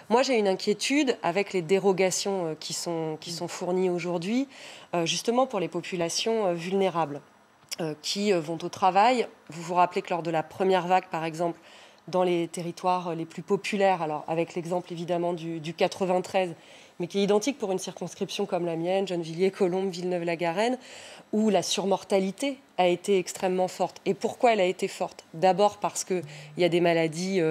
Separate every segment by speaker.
Speaker 1: Moi, j'ai une inquiétude avec les dérogations qui sont fournies aujourd'hui, justement pour les populations vulnérables qui vont au travail. Vous vous rappelez que lors de la première vague, par exemple, dans les territoires les plus populaires, alors avec l'exemple évidemment du 93, mais qui est identique pour une circonscription comme la mienne, Gennevilliers, Colombes, Villeneuve-la-Garenne, où la surmortalité a été extrêmement forte. Et pourquoi elle a été forte? D'abord parce qu'il y a des maladies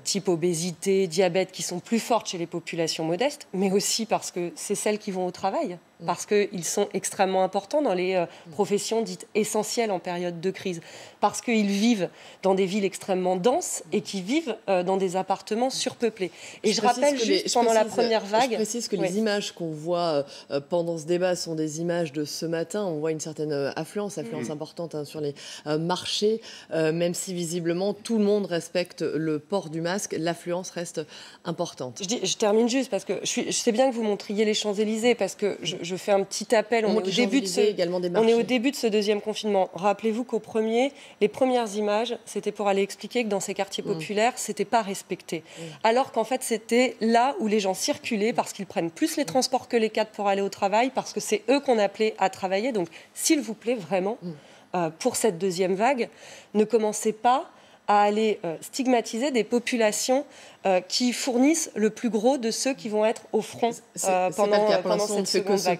Speaker 1: type obésité, diabète, qui sont plus fortes chez les populations modestes, mais aussi parce que c'est celles qui vont au travail, parce qu'ils sont extrêmement importants dans les professions dites essentielles en période de crise, parce qu'ils vivent dans des villes extrêmement denses et qui vivent dans des appartements surpeuplés. Et je rappelle juste, pendant la première vague...
Speaker 2: Je précise que les images qu'on voit pendant ce débat sont des images de ce matin. On voit une certaine affluence importante sur les marchés, même si visiblement tout le monde respecte le port du masque, l'affluence reste importante.
Speaker 1: Je termine juste parce que je sais bien que vous montriez les Champs-Élysées, parce que je fais un petit appel. On est au début de ce deuxième confinement. Rappelez-vous qu'au premier, les premières images, c'était pour aller expliquer que dans ces quartiers populaires, c'était pas respecté. Alors qu'en fait, c'était là où les gens circulaient parce qu'ils prennent plus les transports que les cadres pour aller au travail, parce que c'est eux qu'on appelait à travailler. Donc, s'il vous plaît, vraiment, pour cette deuxième vague, ne commencez pas à aller stigmatiser des populations qui fournissent le plus gros de ceux qui vont être au front pendant cette seconde vague.